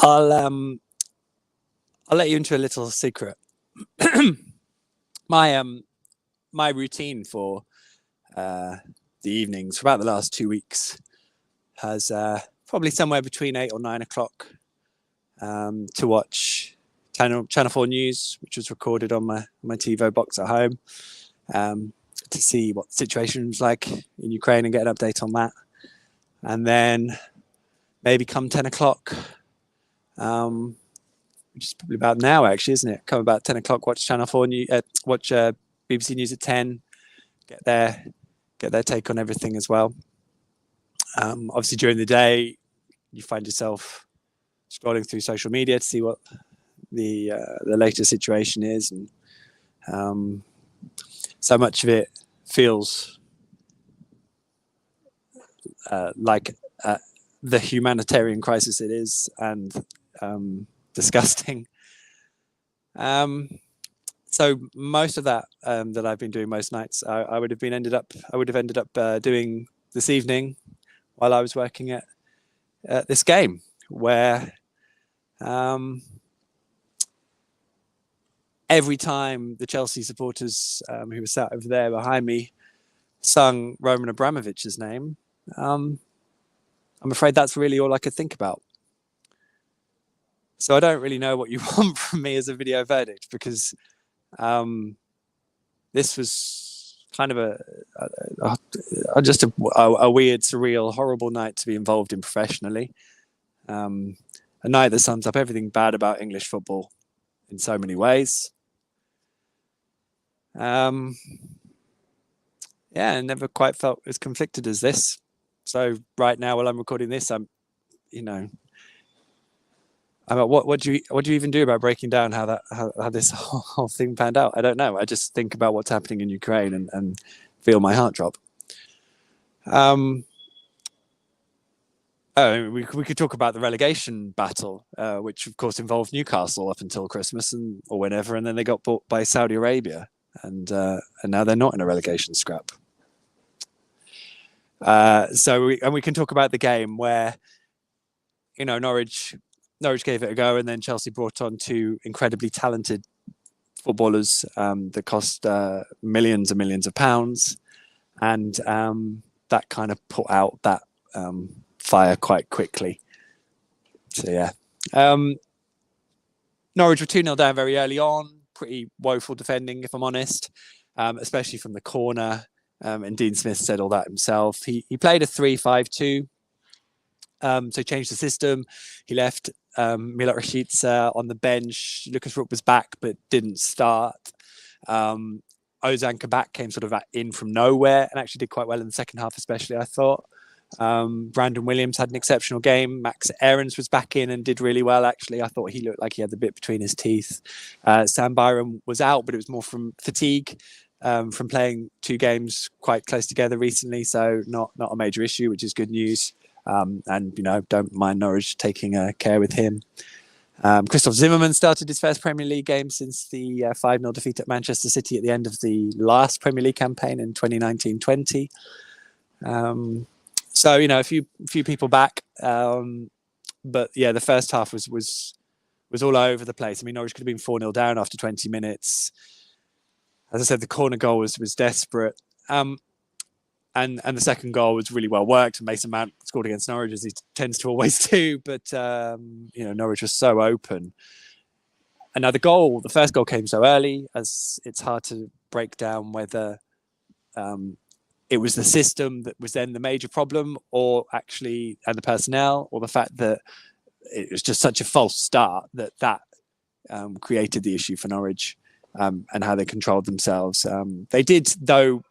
I'll let you into a little secret. My my routine for the evenings for about the last 2 weeks has probably somewhere between 8 or 9 o'clock to watch Channel 4 News, which was recorded on my TiVo box at home, to see what the situation was like in Ukraine and get an update on that. And then maybe come 10 o'clock, which is probably about now, actually, isn't it? Come about 10 o'clock, watch Channel 4 News, watch BBC News at 10, get their take on everything as well. Obviously, during the day, you find yourself scrolling through social media to see what the latest situation is, and so much of it feels like the humanitarian crisis it is, and disgusting. So most of that that I've been doing most nights, I would have ended up doing this evening while I was working at this game, where every time the Chelsea supporters who were sat over there behind me sung Roman Abramovich's name, I'm afraid that's really all I could think about. So I don't really know what you want from me as a video verdict, because this was kind of just a weird, surreal, horrible night to be involved in professionally. A night that sums up everything bad about English football in so many ways. Yeah, I never quite felt as conflicted as this. So right now, while I'm recording this, what do you even do about breaking down how this whole thing panned out? I don't know. I just think about what's happening in Ukraine and feel my heart drop. We could talk about the relegation battle, which of course involved Newcastle up until Christmas or whenever, and then they got bought by Saudi Arabia, and now they're not in a relegation scrap. So we can talk about the game where, Norwich gave it a go, and then Chelsea brought on two incredibly talented footballers that cost millions and millions of pounds, and that kind of put out that fire quite quickly. So yeah, Norwich were 2-0 down very early on, pretty woeful defending, if I'm honest, especially from the corner. And Dean Smith said all that himself. He played a 3-5-2. So he changed the system. He left Milot Rashica on the bench. Lucas Rook was back but didn't start. Ozan Kabak came sort of in from nowhere and actually did quite well in the second half, especially, I thought. Brandon Williams had an exceptional game. Max Aarons was back in and did really well, actually. I thought he looked like he had the bit between his teeth. Sam Byram was out, but it was more from fatigue, from playing 2 games quite close together recently. So not a major issue, which is good news. And, don't mind Norwich taking care with him. Christoph Zimmermann started his first Premier League game since the 5-0 defeat at Manchester City at the end of the last Premier League campaign in 2019-20. So, a few people back. But yeah, the first half was all over the place. I mean, Norwich could have been 4-0 down after 20 minutes. As I said, the corner goal was desperate. And the second goal was really well worked. Mason Mount scored against Norwich, as he tends to always do. But, Norwich was so open. And now the first goal came so early, as it's hard to break down whether it was the system that was then the major problem, or actually, and the personnel, or the fact that it was just such a false start that created the issue for Norwich, and how they controlled themselves. They did, though,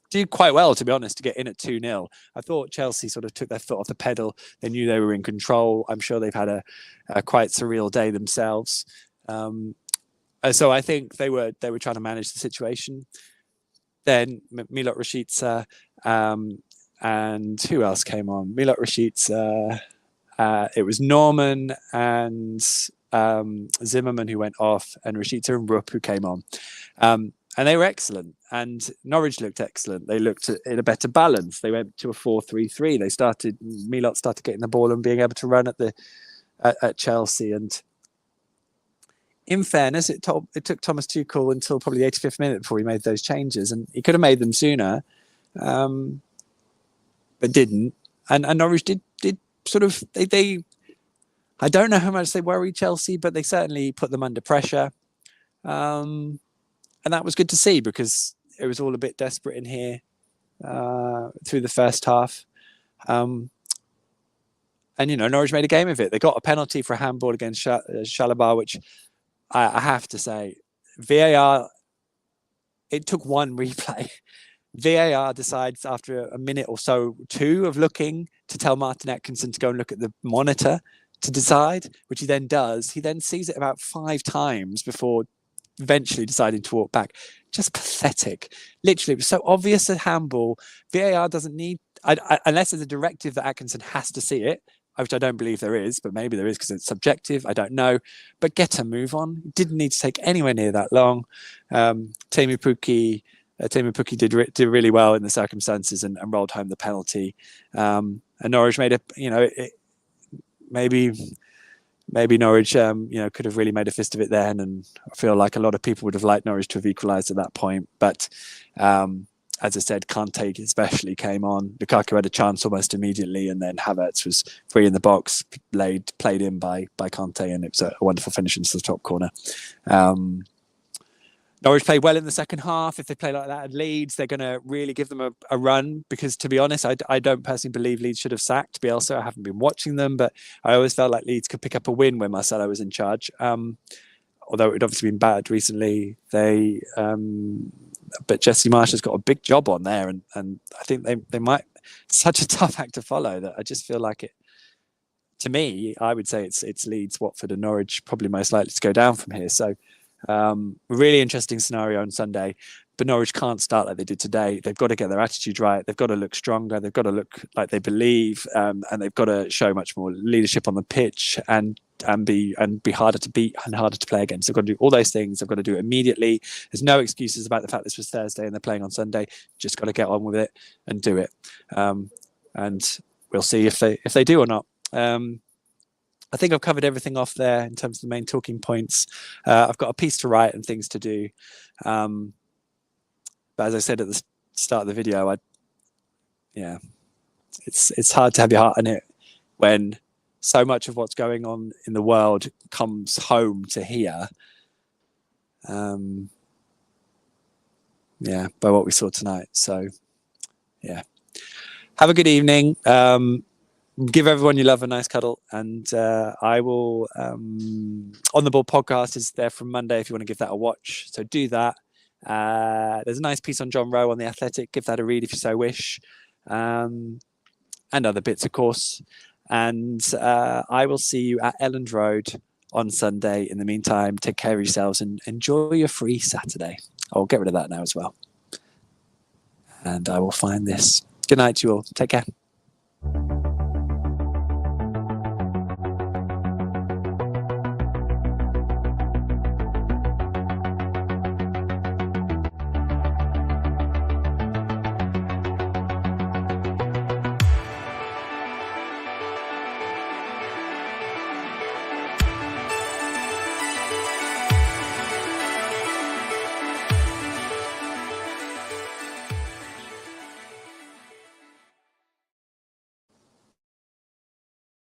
do quite well, to be honest, to get in at 2-0. I thought Chelsea sort of took their foot off the pedal. They knew they were in control. I'm sure they've had a quite surreal day themselves. So I think they were trying to manage the situation. Then Milot Rashica, and who else came on? Milot Rashica, it was Norman and Zimmerman who went off, and Rashica and Rupp who came on. And they were excellent, and Norwich looked excellent. They looked in a better balance. They went to a 4-3-3. Milot started getting the ball and being able to run at the at Chelsea. And in fairness, it took Thomas Tuchel until probably the 85th minute before he made those changes, and he could have made them sooner, but didn't. And Norwich did sort of they I don't know how much they worried Chelsea, but they certainly put them under pressure, and that was good to see because it was all a bit desperate in here through the first half. And Norwich made a game of it. They got a penalty for a handball against Shalabar, which I have to say, VAR, it took one replay. VAR decides after a minute or so, two of looking, to tell Martin Atkinson to go and look at the monitor to decide, which he then does. He then sees it about 5 times before eventually deciding to walk back. Just pathetic. Literally, it was so obvious a handball. VAR doesn't need, unless there's a directive that Atkinson has to see it, which I don't believe there is, but maybe there is because it's subjective. I don't know. But get a move on. Didn't need to take anywhere near that long. Teemu Pukki did really well in the circumstances and rolled home the penalty. And Norwich made maybe Norwich could have really made a fist of it then, and I feel like a lot of people would have liked Norwich to have equalised at that point. But as I said, Kante especially came on. Lukaku had a chance almost immediately, and then Havertz was free in the box, played in by Kante, and it was a wonderful finish into the top corner. Norwich played well in the second half. If they play like that at Leeds, they're going to really give them a run, because to be honest, I don't personally believe Leeds should have sacked Bielsa. I haven't been watching them, but I always felt like Leeds could pick up a win when Marcelo was in charge. Although it had obviously been bad recently, but Jesse Marsh has got a big job on there, and I think they might. Such a tough act to follow that I just feel like it. To me, I would say it's Leeds, Watford, and Norwich probably most likely to go down from here. So. Really interesting scenario on Sunday, but Norwich can't start like they did today. They've got to get their attitude right. They've got to look stronger. They've got to look like they believe, and they've got to show much more leadership on the pitch and be harder to beat and harder to play against. They've got to do all those things. They've got to do it immediately. There's no excuses about the fact this was Thursday and they're playing on Sunday. Just got to get on with it and do it. And we'll see if they do or not. I think I've covered everything off there in terms of the main talking points. I've got a piece to write and things to do. But as I said at the start of the video, it's hard to have your heart in it when so much of what's going on in the world comes home to here. By what we saw tonight. So, yeah. Have a good evening. Give everyone you love a nice cuddle, and I will On the Ball podcast is there from Monday if you want to give that a watch, so do that. There's a nice piece on John Rowe on The Athletic, give that a read if you so wish, and other bits of course, and I will see you at Elland Road on Sunday. In the meantime, take care of yourselves and enjoy your free Saturday. I'll get rid of that now as well, and I will find this. Good night to you all. Take care.